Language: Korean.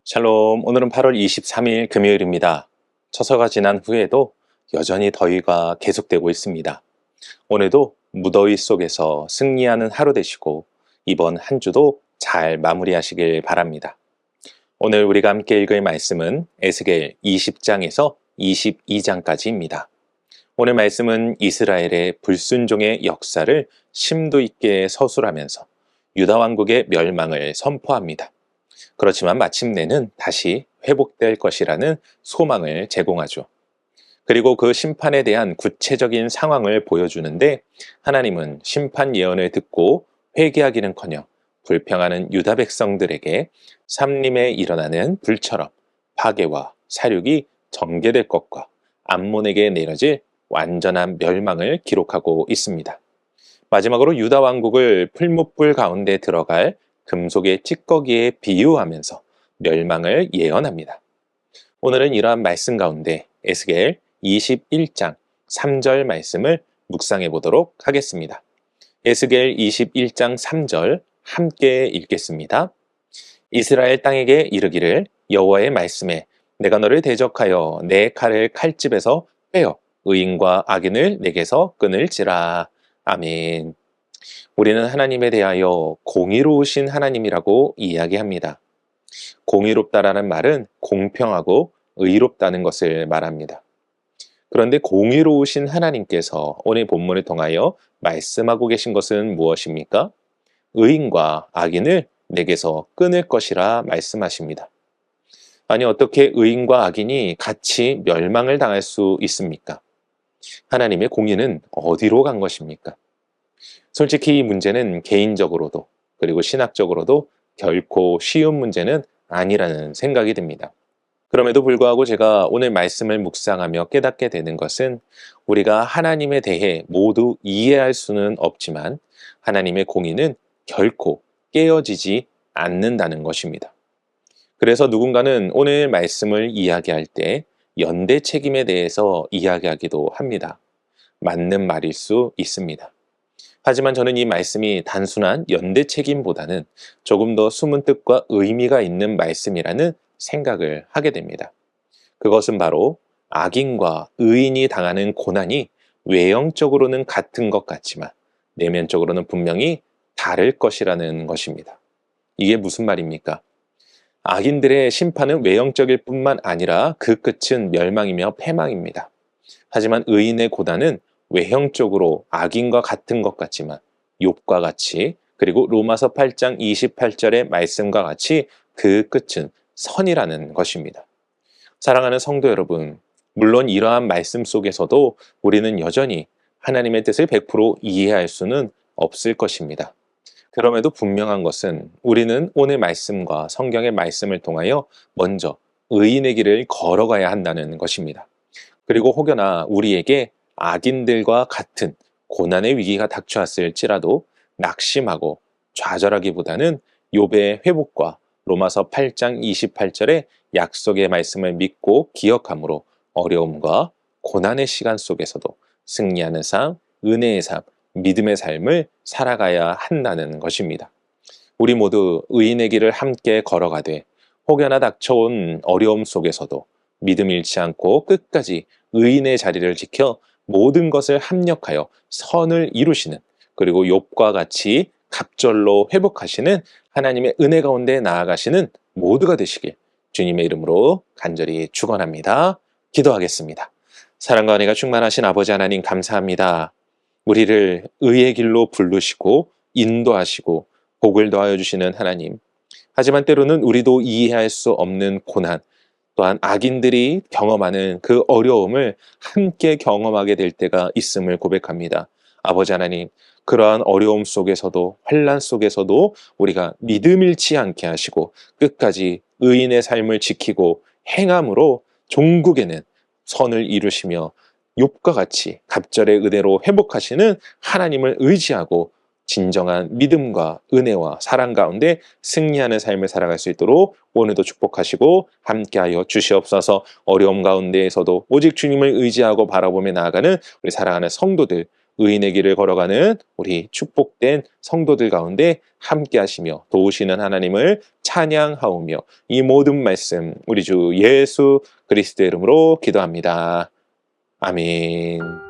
샬롬, 오늘은 8월 23일 금요일입니다. 처서가 지난 후에도 여전히 더위가 계속되고 있습니다. 오늘도 무더위 속에서 승리하는 하루 되시고 이번 한 주도 잘 마무리하시길 바랍니다. 오늘 우리가 함께 읽을 말씀은 에스겔 20장에서 22장까지입니다. 오늘 말씀은 이스라엘의 불순종의 역사를 심도 있게 서술하면서 유다 왕국의 멸망을 선포합니다. 그렇지만 마침내는 다시 회복될 것이라는 소망을 제공하죠. 그리고 그 심판에 대한 구체적인 상황을 보여주는데 하나님은 심판 예언을 듣고 회개하기는커녕 불평하는 유다 백성들에게 삼림에 일어나는 불처럼 파괴와 사륙이 전개될 것과 암몬에게 내려질 완전한 멸망을 기록하고 있습니다. 마지막으로 유다 왕국을 풀무불 가운데 들어갈 금속의 찌꺼기에 비유하면서 멸망을 예언합니다. 오늘은 이러한 말씀 가운데 에스겔 21장 3절 말씀을 묵상해 보도록 하겠습니다. 에스겔 21장 3절 함께 읽겠습니다. 이스라엘 땅에게 이르기를 여호와의 말씀에 내가 너를 대적하여 내 칼을 칼집에서 빼어 의인과 악인을 내게서 끊을지라. 아멘. 우리는 하나님에 대하여 공의로우신 하나님이라고 이야기합니다. 공의롭다라는 말은 공평하고 의롭다는 것을 말합니다. 그런데 공의로우신 하나님께서 오늘 본문을 통하여 말씀하고 계신 것은 무엇입니까? 의인과 악인을 내게서 끊을 것이라 말씀하십니다. 아니, 어떻게 의인과 악인이 같이 멸망을 당할 수 있습니까? 하나님의 공의는 어디로 간 것입니까? 솔직히 이 문제는 개인적으로도 그리고 신학적으로도 결코 쉬운 문제는 아니라는 생각이 듭니다. 그럼에도 불구하고 제가 오늘 말씀을 묵상하며 깨닫게 되는 것은 우리가 하나님에 대해 모두 이해할 수는 없지만 하나님의 공의는 결코 깨어지지 않는다는 것입니다. 그래서 누군가는 오늘 말씀을 이야기할 때 연대 책임에 대해서 이야기하기도 합니다. 맞는 말일 수 있습니다. 하지만 저는 이 말씀이 단순한 연대 책임보다는 조금 더 숨은 뜻과 의미가 있는 말씀이라는 생각을 하게 됩니다. 그것은 바로 악인과 의인이 당하는 고난이 외형적으로는 같은 것 같지만 내면적으로는 분명히 다를 것이라는 것입니다. 이게 무슨 말입니까? 악인들의 심판은 외형적일 뿐만 아니라 그 끝은 멸망이며 패망입니다. 하지만 의인의 고난은 외형적으로 악인과 같은 것 같지만 욥과 같이 그리고 로마서 8장 28절의 말씀과 같이 그 끝은 선이라는 것입니다. 사랑하는 성도 여러분, 물론 이러한 말씀 속에서도 우리는 여전히 하나님의 뜻을 100% 이해할 수는 없을 것입니다. 그럼에도 분명한 것은 우리는 오늘 말씀과 성경의 말씀을 통하여 먼저 의인의 길을 걸어가야 한다는 것입니다. 그리고 혹여나 우리에게 악인들과 같은 고난의 위기가 닥쳐왔을지라도 낙심하고 좌절하기보다는 욥의 회복과 로마서 8장 28절의 약속의 말씀을 믿고 기억함으로 어려움과 고난의 시간 속에서도 승리하는 삶, 은혜의 삶, 믿음의 삶을 살아가야 한다는 것입니다. 우리 모두 의인의 길을 함께 걸어가되 혹여나 닥쳐온 어려움 속에서도 믿음 잃지 않고 끝까지 의인의 자리를 지켜 모든 것을 합력하여 선을 이루시는 그리고 욥과 같이 갑절로 회복하시는 하나님의 은혜 가운데 나아가시는 모두가 되시길 주님의 이름으로 간절히 축원합니다. 기도하겠습니다. 사랑과 은혜가 충만하신 아버지 하나님 감사합니다. 우리를 의의 길로 부르시고 인도하시고 복을 더하여 주시는 하나님. 하지만 때로는 우리도 이해할 수 없는 고난 또한 악인들이 경험하는 그 어려움을 함께 경험하게 될 때가 있음을 고백합니다. 아버지 하나님, 그러한 어려움 속에서도 환난 속에서도 우리가 믿음 잃지 않게 하시고 끝까지 의인의 삶을 지키고 행함으로 종국에는 선을 이루시며 욥과 같이 갑절의 은혜로 회복하시는 하나님을 의지하고 진정한 믿음과 은혜와 사랑 가운데 승리하는 삶을 살아갈 수 있도록 오늘도 축복하시고 함께하여 주시옵소서. 어려움 가운데에서도 오직 주님을 의지하고 바라보며 나아가는 우리 사랑하는 성도들 의인의 길을 걸어가는 우리 축복된 성도들 가운데 함께 하시며 도우시는 하나님을 찬양하오며 이 모든 말씀 우리 주 예수 그리스도의 이름으로 기도합니다. 아멘.